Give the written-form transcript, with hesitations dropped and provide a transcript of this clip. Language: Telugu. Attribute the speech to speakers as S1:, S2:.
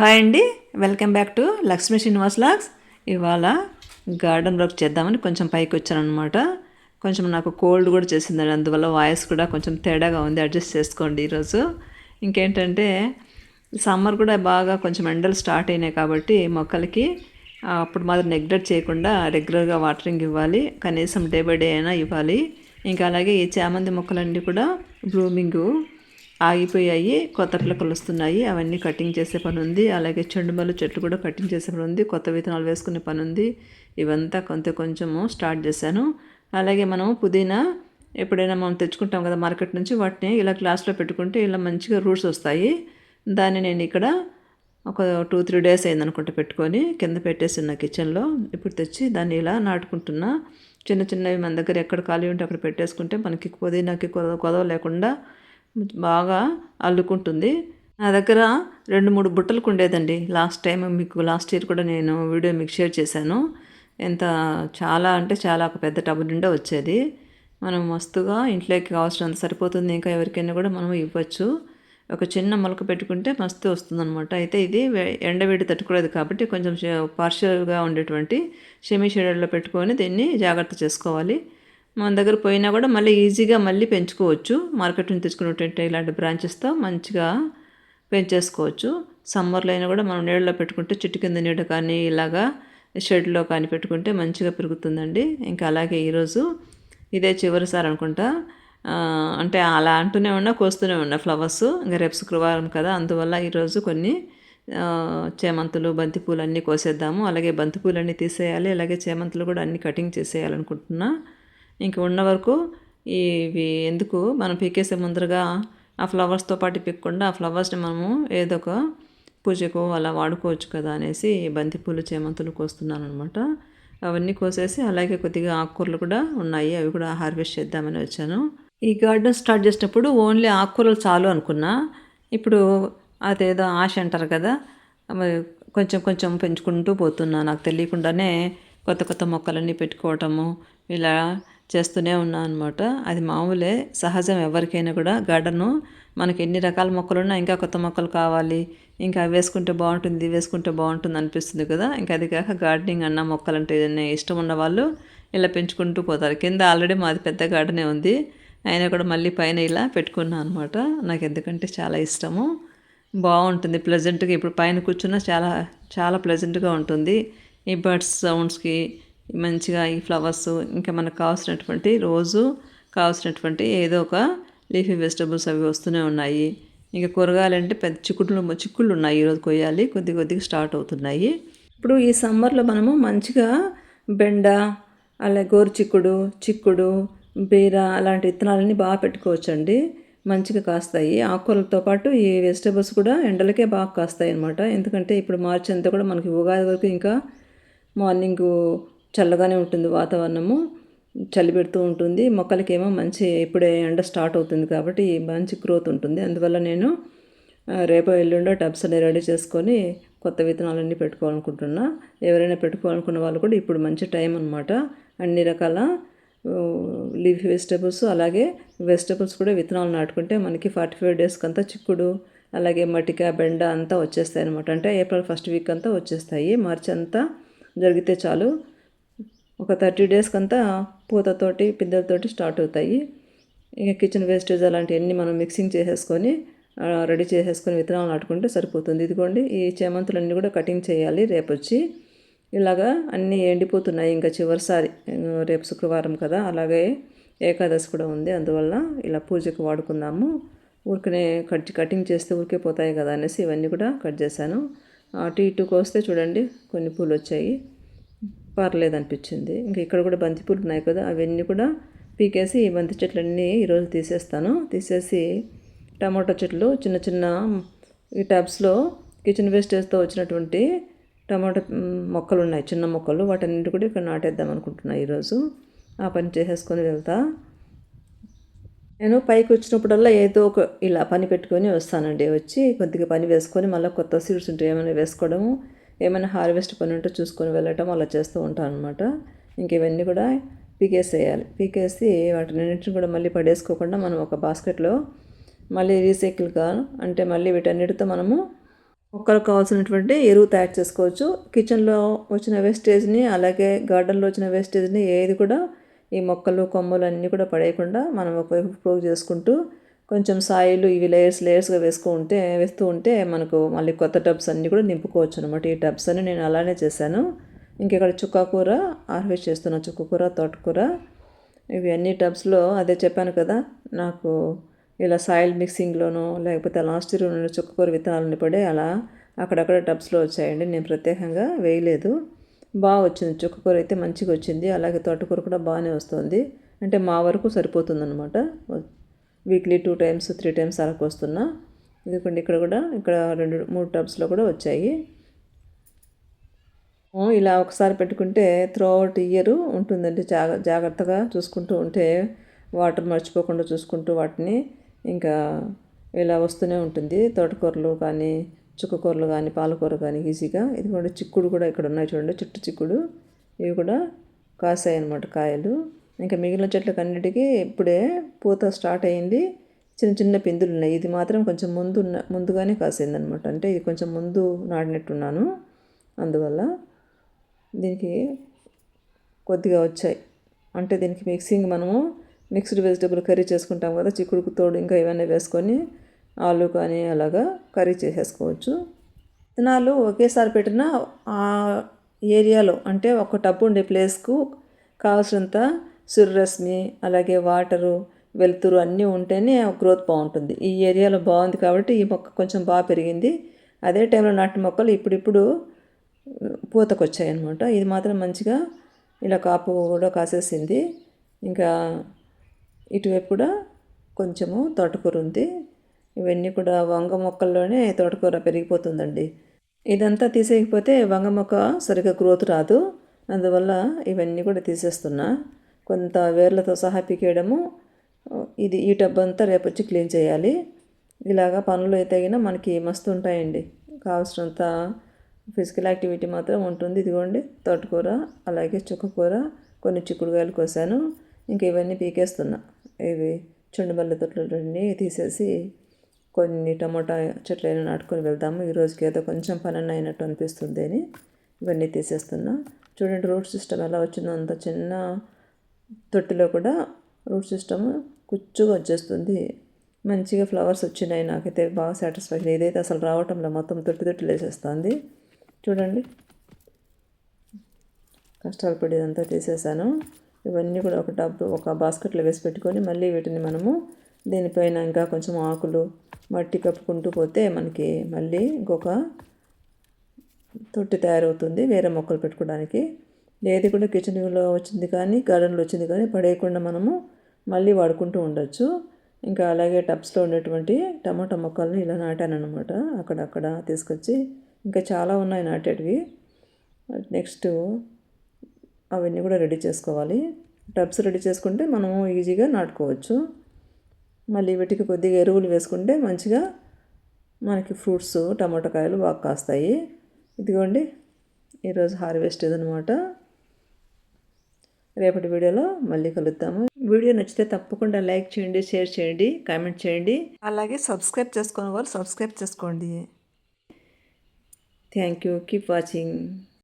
S1: హాయ్ అండి, welcome back to Lakshmi Srinivas logs. ఇవాళ గార్డెన్ వర్క్ చేద్దామని కొంచెం పైకి వచ్చాను అనమాట. కొంచెం నాకు కోల్డ్ కూడా చేసిందండి, అందువల్ల వాయిస్ కూడా కొంచెం తేడాగా ఉంది, అడ్జస్ట్ చేసుకోండి. ఈరోజు ఇంకేంటంటే సమ్మర్ కూడా బాగా కొంచెం ఎండలు స్టార్ట్ అయినాయి కాబట్టి మొక్కలకి అప్పుడు మాత్రం నెగ్లెక్ట్ చేయకుండా రెగ్యులర్గా వాటరింగ్ ఇవ్వాలి, కనీసం డే బై డే అయినా ఇవ్వాలి. ఇంకా అలాగే ఈ చామంతి మొక్కలన్నీ కూడా బ్లూమింగ్ ఆగిపోయాయి, కొత్త పిలకలు వస్తున్నాయి, అవన్నీ కటింగ్ చేసే పని ఉంది. అలాగే చెండుమల్లి చెట్లు కూడా కటింగ్ చేసే పని ఉంది, కొత్త విత్తనాలు వేసుకునే పని ఉంది. ఇవంతా కొంచెము స్టార్ట్ చేశాను. అలాగే మనం పుదీనా ఎప్పుడైనా మనం తెచ్చుకుంటాం కదా మార్కెట్ నుంచి, వాటిని ఇలా గ్లాస్లో పెట్టుకుంటే ఇలా మంచిగా రూట్స్ వస్తాయి. దాన్ని నేను ఇక్కడ ఒక 2-3 డేస్ అయిందనుకుంటే పెట్టుకొని కింద పెట్టేసిన కిచెన్లో. ఇప్పుడు తెచ్చి దాన్ని ఇలా నాటుకుంటున్నా. చిన్న చిన్నవి మన దగ్గర ఎక్కడ ఖాళీ ఉంటే అక్కడ పెట్టేసుకుంటే మనకి పుదీనాకి కొదవ లేకుండా బాగా అల్లుకుంటుంది. నా దగ్గర 2-3 బుట్టలకు ఉండేదండి లాస్ట్ టైం. మీకు లాస్ట్ ఇయర్ కూడా నేను వీడియో మీకు షేర్ చేశాను. ఎంత చాలా అంటే చాలా ఒక పెద్ద టబ్ నిండా వచ్చేది. మనం మస్తుగా ఇంట్లోకి కావాల్సినంత సరిపోతుంది. ఇంకా ఎవరికైనా కూడా మనం ఇవ్వచ్చు. ఒక చిన్న మొలక పెట్టుకుంటే మస్తు వస్తుందన్నమాట. అయితే ఇది ఎండవేడి తట్టుకోలేదు కాబట్టి కొంచెం పార్షియల్గా ఉండేటువంటి సెమీ షేడెడ్లో పెట్టుకొని దీన్ని జాగ్రత్త చేసుకోవాలి. మన దగ్గర పోయినా కూడా మళ్ళీ ఈజీగా మళ్ళీ పెంచుకోవచ్చు. మార్కెట్ నుంచి తెచ్చుకున్నటువంటి ఇలాంటి బ్రాంచెస్తో మంచిగా పెంచేసుకోవచ్చు. సమ్మర్లో అయినా కూడా మనం నీళ్ళలో పెట్టుకుంటే చెట్టు కింద నీడ కానీ ఇలాగా షెడ్లో కానీ పెట్టుకుంటే మంచిగా పెరుగుతుందండి. ఇంకా అలాగే ఈరోజు ఇదే చివరిసారి అనుకుంటా, అంటే అలా అంటూనే ఉన్నా కోస్తూనే ఉన్నా ఫ్లవర్స్. ఇంకా రేపు శుక్రవారం కదా, అందువల్ల ఈరోజు కొన్ని చేమంతులు బంతిపూలు అన్నీ కోసేద్దాము. అలాగే బంతిపూలన్నీ తీసేయాలి, అలాగే చేమంతులు కూడా అన్నీ కటింగ్ చేసేయాలనుకుంటున్నా. ఇంక ఉన్న వరకు ఇవి ఎందుకు మనం పీకేసే ముందరగా ఆ ఫ్లవర్స్తో పాటు పీక్కుండా ఆ ఫ్లవర్స్ని మనము ఏదో ఒక పూజకు అలా వాడుకోవచ్చు కదా అనేసి బంతిపూలు చేమంతులు కోస్తున్నాను అనమాట. అవన్నీ కోసేసి అలాగే కొద్దిగా ఆకుకూరలు కూడా ఉన్నాయి, అవి కూడా హార్వెస్ట్ చేద్దామని వచ్చాను. ఈ గార్డెన్ స్టార్ట్ చేసినప్పుడు ఓన్లీ ఆకుకూరలు చాలు అనుకున్నా. ఇప్పుడు అదేదో ఆశ అంటారు కదా, కొంచెం కొంచెం పెంచుకుంటూ పోతున్నా. నాకు తెలియకుండానే కొత్త కొత్త మొక్కలన్నీ పెట్టుకోవటము ఇలా చేస్తూనే ఉన్నాను అనమాట. అది మామూలే, సహజం ఎవరికైనా కూడా. గార్డెను మనకి ఎన్ని రకాల మొక్కలున్నా ఇంకా కొత్త మొక్కలు కావాలి, ఇంకా అవి వేసుకుంటే బాగుంటుంది వేసుకుంటే బాగుంటుంది అనిపిస్తుంది కదా. ఇంకా అది కాక గార్డెనింగ్ అన్న మొక్కలంటే ఇష్టం ఉన్న వాళ్ళు ఇలా పెంచుకుంటూ పోతారు. కింద ఆల్రెడీ మాది పెద్ద గార్డెనే ఉంది, అయినా కూడా మళ్ళీ పైన ఇలా పెట్టుకున్నాను అనమాట. నాకు ఎందుకంటే చాలా ఇష్టము, బాగుంటుంది ప్లెజెంట్గా. ఇప్పుడు పైన కూర్చున్నా చాలా చాలా ప్లెజెంట్గా ఉంటుంది. ఈ బర్డ్స్ సౌండ్స్కి మంచిగా ఈ ఫ్లవర్స్, ఇంకా మనకు కావాల్సినటువంటి రోజు కావాల్సినటువంటి ఏదో ఒక లీఫీ వెజిటబుల్స్ అవి వస్తూనే ఉన్నాయి. ఇంకా కూరగాయలంటే పెద్ద చిక్కుళ్ళు ఉన్నాయి, ఈరోజు కొయ్యాలి, కొద్ది కొద్దిగా స్టార్ట్ అవుతున్నాయి. ఇప్పుడు ఈ సమ్మర్లో మనము మంచిగా బెండ, అలాగే గోరుచిక్కుడు, చిక్కుడు, బీర అలాంటి విత్తనాలన్నీ బాగా పెట్టుకోవచ్చండి, మంచిగా కాస్తాయి. ఆకుకూరలతో పాటు ఈ వెజిటబుల్స్ కూడా ఎండలకే బాగా కాస్తాయి అన్నమాట. ఎందుకంటే ఇప్పుడు మార్చి అంతా కూడా మనకి ఉగాది వరకు ఇంకా మార్నింగ్ చల్లగానే ఉంటుంది, వాతావరణము చలి పెడుతూ ఉంటుంది. మొక్కలకేమో మంచి ఇప్పుడే ఎండ స్టార్ట్ అవుతుంది కాబట్టి మంచి గ్రోత్ ఉంటుంది. అందువల్ల నేను రేపో ఎల్లుండో టబ్స్ అన్ని రెడీ చేసుకొని కొత్త విత్తనాలన్నీ పెట్టుకోవాలనుకుంటున్నా. ఎవరైనా పెట్టుకోవాలనుకున్న వాళ్ళు కూడా ఇప్పుడు మంచి టైం అనమాట. అన్ని రకాల లీఫ్ వెజిటబుల్స్ అలాగే వెజిటబుల్స్ కూడా విత్తనాలు నాటుకుంటే మనకి 45 డేస్కి అంతా చిక్కుడు అలాగే మటిక బెండ అంతా వచ్చేస్తాయి అనమాట. అంటే ఏప్రిల్ ఫస్ట్ వీక్ అంతా వచ్చేస్తాయి. మార్చి అంతా జరిగితే చాలు, ఒక 30 డేస్కి అంతా పూతతోటి పిందెలతోటి స్టార్ట్ అవుతాయి. ఇంకా కిచెన్ వేస్టేజ్ అలాంటివన్నీ మనం మిక్సింగ్ చేసేసుకొని రెడీ చేసేసుకొని విత్తనాలు నాటుకుంటే సరిపోతుంది. ఇదిగోండి, ఈ చేమంతులన్నీ కూడా కటింగ్ చేయాలి రేపు వచ్చి. ఇలాగా అన్నీ ఎండిపోతున్నాయి, ఇంకా చివరిసారి రేపు శుక్రవారం కదా, అలాగే ఏకాదశి కూడా ఉంది, అందువల్ల ఇలా పూజకు వాడుకుందాము. ఊరికనే కటింగ్ చేస్తే ఊరికే పోతాయి కదా అనేసి ఇవన్నీ కూడా కట్ చేశాను. అటు ఇటుకు వస్తే చూడండి కొన్ని పూలు వచ్చాయి, పర్లేదు అనిపించింది. ఇంకా ఇక్కడ కూడా బంతి పూలు ఉన్నాయి కదా, అవన్నీ కూడా పీకేసి ఈ బంతి చెట్లన్నీ ఈరోజు తీసేసి టమాటో చెట్లు చిన్న చిన్న ఈ టబ్స్లో కిచెన్ వేస్టేజ్తో వచ్చినటువంటి టమాటో మొక్కలు ఉన్నాయి, చిన్న మొక్కలు, వాటన్నింటి కూడా ఇక్కడ నాటేద్దాం అనుకుంటున్నా. ఈరోజు ఆ పని చేసేసుకొని వెళ్తా. నేను పైకి వచ్చినప్పుడల్లా ఏదో ఒక ఇలా పని పెట్టుకొని వస్తానండి. వచ్చి కొద్దిగా పని వేసుకొని మళ్ళీ కొత్త సీడ్స్ ఉంటే ఏమైనా వేసుకోవడము, ఏమైనా హార్వెస్ట్ పని ఉంటే చూసుకొని వెళ్ళటం అలా చేస్తూ ఉంటాను అనమాట. ఇంక ఇవన్నీ కూడా పీకేసేయాలి. పీకేసి వాటినన్నింటిని కూడా మళ్ళీ పడేసుకోకుండా మనం ఒక బాస్కెట్లో మళ్ళీ రీసైకిల్గా, అంటే మళ్ళీ వీటన్నిటితో మనము మొక్కలకు కావాల్సినటువంటి ఎరువు తయారు చేసుకోవచ్చు. కిచెన్లో వచ్చిన వేస్టేజ్ని అలాగే గార్డెన్లో వచ్చిన వేస్టేజ్ని ఏది కూడా ఈ మొక్కలు కొమ్మలు అన్నీ కూడా పడేయకుండా మనం ఒకవైపు ప్రోగ్ చేసుకుంటూ కొంచెం సాయిలు ఇవి లేయర్స్గా వేస్తూ ఉంటే మనకు మళ్ళీ కొత్త టబ్స్ అన్నీ కూడా నింపుకోవచ్చు అనమాట. ఈ టబ్స్ అన్ని నేను అలానే చేశాను. ఇంకెక్కడ చుక్కకూర హార్వెస్ట్ చేస్తున్నాను. చుక్కకూర, తోటకూర ఇవి అన్ని టబ్స్లో అదే చెప్పాను కదా, నాకు ఇలా సాయిల్ మిక్సింగ్లోనో లేకపోతే లాస్ట్ ఇయర్ చుక్కకూర విత్తనాలని పడే అలా అక్కడక్కడ టబ్స్లో వచ్చాయండి. నేను ప్రత్యేకంగా వేయలేదు. బాగా వచ్చింది. చుక్కకూర అయితే మంచిగా వచ్చింది. అలాగే తోటకూర కూడా బాగానే వస్తుంది. అంటే మా వరకు సరిపోతుందన్నమాట. వీక్లీ 2 టైమ్స్ 3 టైమ్స్ అలా వస్తున్నా. ఎందుకంటే ఇక్కడ 2-3 టబ్స్లో కూడా వచ్చాయి. ఇలా ఒకసారి పెట్టుకుంటే త్రూ అవుట్ ఇయర్ ఉంటుందండి. జాగ్రత్తగా చూసుకుంటూ ఉంటే వాటర్ మర్చిపోకుండా చూసుకుంటూ వాటిని ఇంకా ఇలా వస్తూనే ఉంటుంది. తోటకూరలు కానీ, చుక్కకూరలు కానీ, పాలకూర కానీ ఈజీగా. ఇది కూడా చిక్కుడు కూడా ఇక్కడ ఉన్నాయి చూడండి, చుట్టు చిక్కుడు. ఇవి కూడా కాసాయి అన్నమాట కాయలు. ఇంకా మిగిలిన చెట్లకు అన్నిటికీ ఇప్పుడే పూత స్టార్ట్ అయ్యింది. చిన్న చిన్న పిందులు ఉన్నాయి. ఇది మాత్రం కొంచెం ముందుగానే కాసిందనమాట. అంటే ఇది కొంచెం ముందు నాటినట్టున్నాను. అందువల్ల దీనికి కొద్దిగా వచ్చాయి. అంటే దీనికి మనము మిక్స్డ్ వెజిటబుల్ కర్రీ చేసుకుంటాం కదా, చిక్కుడుకు తోడు ఇంకా ఇవన్నీ వేసుకొని ఆలు కానీ అలాగా కర్రీ చేసేసుకోవచ్చు. విత్తనాలు ఒకేసారి పెట్టిన ఆ ఏరియాలో అంటే ఒక టబ్బు ఉండే ప్లేస్కు కావాల్సినంత సూర్యరశ్మి అలాగే వాటరు, వెలుతురు అన్నీ ఉంటేనే గ్రోత్ బాగుంటుంది. ఈ ఏరియాలో బాగుంది కాబట్టి ఈ మొక్క కొంచెం బాగా పెరిగింది. అదే టైంలో నాటిన మొక్కలు ఇప్పుడిప్పుడు పూతకు వచ్చాయి అన్నమాట. ఇది మాత్రం మంచిగా ఇలా కాపు కూడా కాసేసింది. ఇంకా ఇటువైపు కూడా కొంచెము తోటకూర ఉంది. ఇవన్నీ కూడా వంగ మొక్కల్లోనే తోటకూర పెరిగిపోతుందండి. ఇదంతా తీసేయకపోతే వంగ మొక్క సరిగ్గా గ్రోత్ రాదు. అందువల్ల ఇవన్నీ కూడా తీసేస్తున్నా. కొంత వేర్లతో సహా పీకేయడము. ఈ టబ్ అంతా రేపు వచ్చి క్లీన్ చేయాలి. ఇలాగా పనులు అయితే మనకి మస్తు ఉంటాయండి. కావాల్సినంత ఫిజికల్ యాక్టివిటీ మాత్రం ఉంటుంది. ఇదిగోండి తోటకూర అలాగే చుక్కకూర, కొన్ని చిక్కుడుకాయలు కోసాను. ఇంక ఇవన్నీ పీకేస్తున్నా. ఇవి చుండుమల్లి తొట్లన్నీ తీసేసి కొన్ని టమోటా చెట్లైనా నాటుకొని వెళ్దాము. ఈరోజుకి ఏదో కొంచెం పని అయినట్టు అనిపిస్తుంది అని ఇవన్నీ తీసేస్తున్నా. చూడండి రూట్ సిస్టమ్ ఎలా వచ్చిందో, అంత చిన్న తొట్టిలో కూడా రూట్ సిస్టమ్ కుచ్చుగా వచ్చేస్తుంది. మంచిగా ఫ్లవర్స్ వచ్చినాయి. నాకైతే బాగా సాటిస్ఫాక్షన్. ఇదైతే అసలు రావటంలో మొత్తం తొట్టి వేసేస్తుంది. చూడండి కష్టాలు పడి ఇదంతా తీసేసాను. ఇవన్నీ కూడా ఒక బాస్కెట్లో వేసి పెట్టుకొని మళ్ళీ వీటిని మనము దీనిపైన ఇంకా కొంచెం ఆకులు మట్టి కప్పుకుంటూ పోతే మనకి మళ్ళీ ఇంకొక తొట్టి తయారవుతుంది వేరే మొక్కలు పెట్టుకోవడానికి. ఏది కూడా కిచెన్లో వచ్చింది కానీ గార్డెన్లో వచ్చింది కానీ పడేయకుండా మనము మళ్ళీ వాడుకుంటూ ఉండొచ్చు. ఇంకా అలాగే టబ్స్లో ఉండేటువంటి టమాటా మొక్కల్ని ఇలా నాటాను అనమాట. అక్కడక్కడ తీసుకొచ్చి ఇంకా చాలా ఉన్నాయి నాటేటివి. నెక్స్ట్ అవన్నీ కూడా రెడీ చేసుకోవాలి. టబ్స్ రెడీ చేసుకుంటే మనము ఈజీగా నాటుకోవచ్చు. మళ్ళీ వీటికి కొద్దిగా ఎరువులు వేసుకుంటే మంచిగా మనకి ఫ్రూట్స్ టమాటా కాయలు బాగా కాస్తాయి. ఇదిగోండి ఈరోజు హార్వెస్ట్ ఇదనమాట. రేపటి వీడియోలో మళ్ళీ కలుద్దాము. వీడియో నచ్చితే తప్పకుండా లైక్ చేయండి, షేర్ చేయండి, కామెంట్ చేయండి. అలాగే సబ్స్క్రైబ్ చేసుకునే వాళ్ళు సబ్స్క్రైబ్ చేసుకోండి. Thank you. Keep watching.